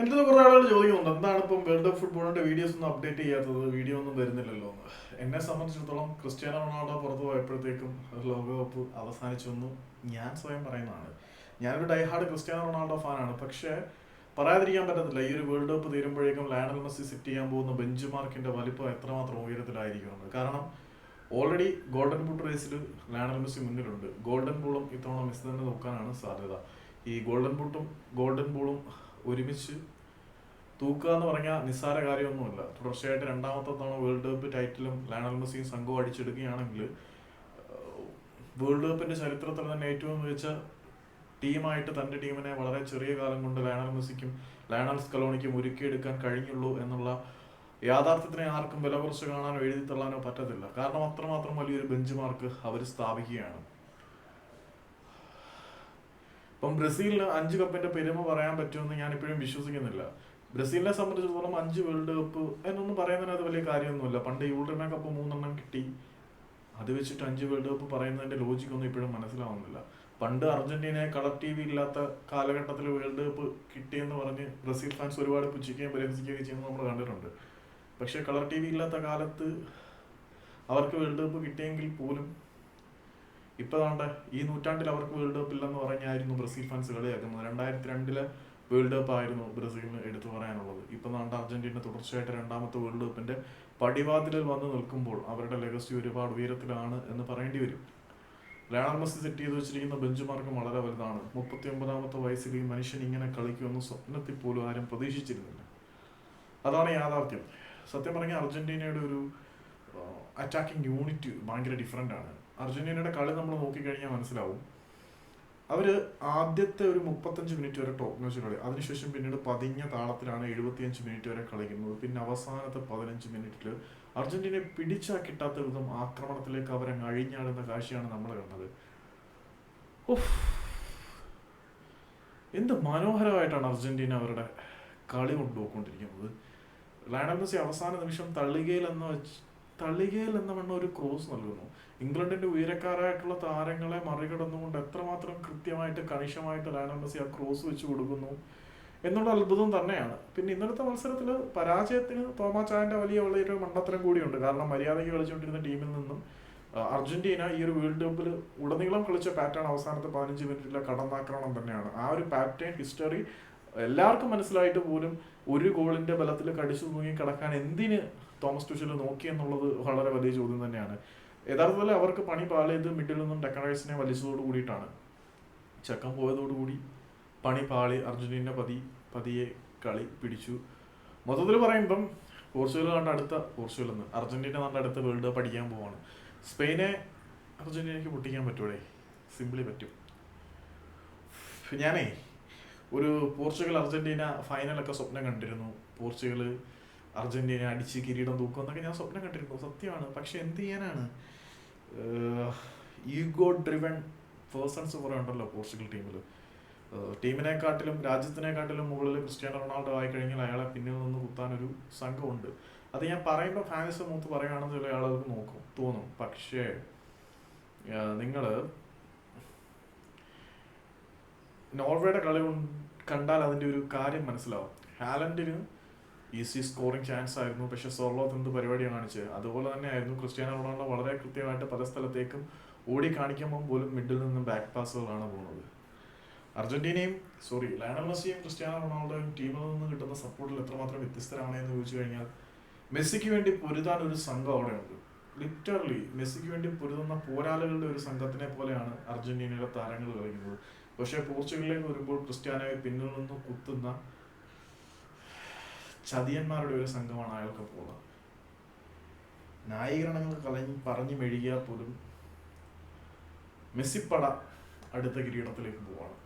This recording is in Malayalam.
എൻ്റെ കുറേ ആളുകൾ ചോദിക്കുന്നുണ്ട് എന്താണ് ഇപ്പം വേൾഡ് കപ്പ് ഫുട്ബോളിന്റെ വീഡിയോസ് ഒന്നും അപ്ഡേറ്റ് ചെയ്യാത്തത്, വീഡിയോ ഒന്നും വരുന്നില്ലല്ലോ എന്ന്. എന്നെ സംബന്ധിച്ചിടത്തോളം ക്രിസ്ത്യാനോ റൊണാൾഡോ പുറത്തു പോയപ്പോഴത്തേക്കും ലോകകപ്പ് അവസാനിച്ചു എന്ന് ഞാൻ സ്വയം പറയുന്നതാണ്. ഞാനൊരു ഡൈഹാർഡ് ക്രിസ്ത്യാനോ റൊണാൾഡോ ഫാനാണ്. പക്ഷേ പറയാതിരിക്കാൻ പറ്റത്തില്ല, ഈ ഒരു വേൾഡ് കപ്പ് തീരുമ്പോഴേക്കും ലയണൽ മെസ്സി സെറ്റ് ചെയ്യാൻ പോകുന്ന ബെഞ്ച് മാർക്കിന്റെ വലിപ്പം എത്രമാത്രം ഉയരത്തിലായിരിക്കുമെന്ന്. കാരണം ഓൾറെഡി ഗോൾഡൻ ബൂട്ട് റേസിൽ ലയണൽ മെസ്സി മുന്നിലുണ്ട്. ഗോൾഡൻ ബോളും ഇത്തവണ മെസ്സി തന്നെ നോക്കാനാണ് സാധ്യത. ഈ ഗോൾഡൻ ബോളും ഒരുമിച്ച് തൂക്കുക എന്ന് പറഞ്ഞാൽ നിസ്സാര കാര്യമൊന്നുമല്ല. തുടർച്ചയായിട്ട് രണ്ടാമത്തെ തവണ വേൾഡ് കപ്പ് ടൈറ്റിലും ലയണൽ മെസ്സിയും സംഘവും അടിച്ചെടുക്കുകയാണെങ്കിൽ വേൾഡ് കപ്പിന്റെ ചരിത്രത്തിൽ തന്നെ ഏറ്റവും മികച്ച ടീമായിട്ട് തന്റെ ടീമിനെ വളരെ ചെറിയ കാലം കൊണ്ട് ലയണൽ മെസ്സിക്കും ലയണൽ സ്കലോണിക്കും ഒരുക്കിയെടുക്കാൻ കഴിഞ്ഞുള്ളൂ എന്നുള്ള യാഥാർത്ഥ്യത്തിനെ ആർക്കും വില കുറച്ച് കാണാനോ എഴുതി തള്ളാനോ പറ്റത്തില്ല. കാരണം അത്രമാത്രം വലിയൊരു ബെഞ്ച് മാർക്ക് അവർ സ്ഥാപിക്കുകയാണ്. ഇപ്പം ബ്രസീലിന് 5 കപ്പിന്റെ പെരുമ പറയാൻ പറ്റുമെന്ന് ഞാൻ ഇപ്പോഴും വിശ്വസിക്കുന്നില്ല. ബ്രസീലിനെ സംബന്ധിച്ചിടത്തോളം 5 വേൾഡ് കപ്പ് എന്നൊന്നും പറയുന്നതിനകത്ത് വലിയ കാര്യമൊന്നുമില്ല. പണ്ട് യൂൾട്രിമ കപ്പ് 3 കിട്ടി, അത് വെച്ചിട്ട് 5 വേൾഡ് കപ്പ് പറയുന്നതിന്റെ ലോജിക്കൊന്നും ഇപ്പോഴും മനസ്സിലാവുന്നില്ല. പണ്ട് അർജന്റീനയെ കളർ ടി വി ഇല്ലാത്ത കാലഘട്ടത്തിൽ വേൾഡ് കപ്പ് കിട്ടിയെന്ന് പറഞ്ഞ് ബ്രസീൽ ഫാൻസ് ഒരുപാട് പുച്ഛിക്കുകയും പരിഹസിക്കുകയും ചെയ്യുന്നത് നമ്മൾ കണ്ടിട്ടുണ്ട്. പക്ഷേ കളർ ടി വി ഇല്ലാത്ത കാലത്ത് അവർക്ക് വേൾഡ് കപ്പ് കിട്ടിയെങ്കിൽ പോലും ഇപ്പതാണ്ട് ഈ നൂറ്റാണ്ടിൽ അവർക്ക് വേൾഡ് കപ്പ് ഇല്ലെന്ന് പറഞ്ഞായിരുന്നു ബ്രസീൽ ഫാൻസ് കളിയാക്കുന്നത്. 2002 വേൾഡ് കപ്പ് ആയിരുന്നു ബ്രസീലിന് എടുത്തു പറയാനുള്ളത്. ഇപ്പം നാണ്ട് അർജന്റീന തുടർച്ചയായിട്ട് രണ്ടാമത്തെ വേൾഡ് കപ്പിന്റെ പടിവാതിലിൽ വന്ന് നിൽക്കുമ്പോൾ അവരുടെ ലെഗസി ഒരുപാട് ഉയരത്തിലാണ് എന്ന് പറയേണ്ടി വരും. ലയണൽ മെസ്സി സെറ്റ് ചെയ്ത് വെച്ചിരിക്കുന്ന ബെഞ്ച് മാർക്കും വളരെ വലുതാണ്. 39ാമത്തെ വയസ്സിൽ ഈ മനുഷ്യൻ ഇങ്ങനെ കളിക്കുമെന്ന് സ്വപ്നത്തിൽ പോലും ആരും പ്രതീക്ഷിച്ചിരുന്നില്ല. അതാണ് യാഥാർത്ഥ്യം. സത്യം പറഞ്ഞാൽ അർജന്റീനയുടെ ഒരു അറ്റാക്കിംഗ് യൂണിറ്റ് ഭയങ്കര ഡിഫറെൻ്റ് ആണ്. അർജന്റീനയുടെ കളി നമ്മൾ നോക്കിക്കഴിഞ്ഞാൽ മനസ്സിലാവും. അവർ ആദ്യത്തെ ഒരു 35 മിനിറ്റ് വരെ ടോപ്പ് മാച്ച് കളി, അതിനുശേഷം പിന്നീട് പതിഞ്ഞ താളത്തിലാണ് 75 മിനിറ്റ് വരെ കളിക്കുന്നത്. പിന്നെ അവസാനത്തെ 15 മിനിറ്റിൽ അർജന്റീനയെ പിടിച്ചാൽ കിട്ടാത്ത വിധം ആക്രമണത്തിലേക്ക് അവരങ്ങ് അഴിഞ്ഞാടുന്ന കാഴ്ചയാണ് നമ്മൾ കണ്ടത്. എന്ത് മനോഹരമായിട്ടാണ് അർജന്റീന അവരുടെ കളി കൊണ്ടുപോയിക്കൊണ്ടിരിക്കുന്നത്. ലയണൽ മെസ്സി അവസാന നിമിഷം തള്ളികയിൽ എന്ന വണ്ണം ഒരു ക്രോസ് നൽകുന്നു. ഇംഗ്ലണ്ടിന്റെ ഉയരക്കാരായിട്ടുള്ള താരങ്ങളെ മറികടന്നുകൊണ്ട് എത്രമാത്രം കൃത്യമായിട്ട് കണിശമായിട്ട് ലയണൽ മെസ്സി ആ ക്രോസ് വെച്ച് കൊടുക്കുന്നു എന്നുള്ള അത്ഭുതം തന്നെയാണ്. പിന്നെ ഇന്നലത്തെ മത്സരത്തിൽ പരാജയത്തിന് തോമാച്ചായന്റെ വലിയൊരു മണ്ടത്തരം കൂടിയുണ്ട്. കാരണം മര്യാദയ്ക്ക് കളിച്ചുകൊണ്ടിരുന്ന ടീമിൽ നിന്നും അർജന്റീന ഈ ഒരു വേൾഡ് കപ്പിൽ ഉടനീളം കളിച്ച പാറ്റേൺ അവസാനത്തെ 15 മിനിറ്റിലെ കടന്നാക്രമണം തന്നെയാണ്. ആ ഒരു പാറ്റേൺ ഹിസ്റ്ററി എല്ലാവർക്കും മനസ്സിലായിട്ട് പോലും ഒരു ഗോളിന്റെ ബലത്തിൽ കടിച്ചു തൂങ്ങി കിടക്കാൻ എന്തിന് തോമസ് ടുഷൽ നോക്കി എന്നുള്ളത് വളരെ വലിയ ചോദ്യം തന്നെയാണ്. യഥാർത്ഥത്തിൽ അവർക്ക് പണി പാളിയത് മിഡിൽ നിന്നും ഡെക്കറൈസിനെ വലിച്ചതോട് കൂടിയിട്ടാണ്. ചെക്കൻ പോയതോടുകൂടി പണി പാളി. അർജന്റീന പതിയെ കളി പിടിച്ചു. മൊത്തത്തിൽ പറയുമ്പം അർജന്റീന കണ്ട അടുത്ത വേൾഡ് കപ്പ് അടിക്കാൻ പോവാണ്. സ്പെയിനെ അർജന്റീനയ്ക്ക് പൊട്ടിക്കാൻ പറ്റൂടെ? സിംപിളി പറ്റും. ഞാനേ ഒരു പോർച്ചുഗൽ അർജന്റീന ഫൈനലൊക്കെ സ്വപ്നം കണ്ടിരുന്നു. പോർച്ചുഗൽ അർജന്റീന അടിച്ച് കിരീടം തൂക്കും എന്നൊക്കെ ഞാൻ സ്വപ്നം കണ്ടിരുന്നു, സത്യമാണ്. പക്ഷെ എന്ത് ചെയ്യാനാണ്, ഈഗോ ഡ്രിവൺ പേഴ്സൺസ് കുറേ ഉണ്ടല്ലോ പോർച്ചുഗൽ ടീമിൽ. ടീമിനെക്കാട്ടിലും രാജ്യത്തിനെക്കാട്ടിലും മുകളിൽ ക്രിസ്ത്യാനോ റൊണാൾഡോ ആയി കഴിഞ്ഞാൽ അയാളെ പിന്നിൽ നിന്ന് കുത്താനൊരു സംഘമുണ്ട്. അത് ഞാൻ പറയുമ്പോൾ ഫാൻസ് മൂത്ത് പറയുകയാണെന്ന് ചില ആളുകൾക്ക് തോന്നും. പക്ഷേ നിങ്ങൾ നോർവേയുടെ കളി കണ്ടാൽ അതിൻ്റെ ഒരു കാര്യം മനസ്സിലാവും. ഹാലൻഡിന് ഈസി സ്കോറിംഗ് ചാൻസ് ആയിരുന്നു, പക്ഷെ സോർലോത്ത് എന്ത് പരിപാടിയാണ് കാണിച്ചത്. അതുപോലെ തന്നെ ആയിരുന്നു ക്രിസ്ത്യാനോ റൊണാൾഡോ വളരെ കൃത്യമായിട്ട് പല സ്ഥലത്തേക്കും ഓടി കാണിക്കുമ്പോൾ പോലും മിഡിൽ നിന്നും ബാക്ക് പാസുകളാണ് പോകുന്നത്. ലയണൽ മെസ്സിയും ക്രിസ്ത്യാനോ റൊണാൾഡോയും ടീമിൽ നിന്ന് കിട്ടുന്ന സപ്പോർട്ടിൽ എത്രമാത്രം വ്യത്യസ്തരാണ് എന്ന് ചോദിച്ചു കഴിഞ്ഞാൽ, മെസ്സിക്ക് വേണ്ടി പൊരുതാൻ ഒരു സംഘം അവിടെ ഉണ്ട്. ലിറ്ററലി മെസ്സിക്ക് വേണ്ടി പൊരുതുന്ന പോരാളികളുടെ ഒരു സംഘത്തിനെ പോലെയാണ് അർജന്റീനയിലെ താരങ്ങൾ കളിക്കുന്നത്. പക്ഷെ പോർച്ചുഗലിലേക്ക് വരുമ്പോൾ ക്രിസ്ത്യാനോയെ പിന്നിൽ നിന്ന് കുത്തുന്ന ചതിയന്മാരുടെ ഒരു സംഘമാണ് അയാൾക്കൊപ്പം ഉള്ളത്. ന്യായീകരണങ്ങൾ പറഞ്ഞു മെഴുകിയാൽ പോലും മെസ്സിപ്പട അടുത്ത കിരീടത്തിലേക്ക് പോവാണ്.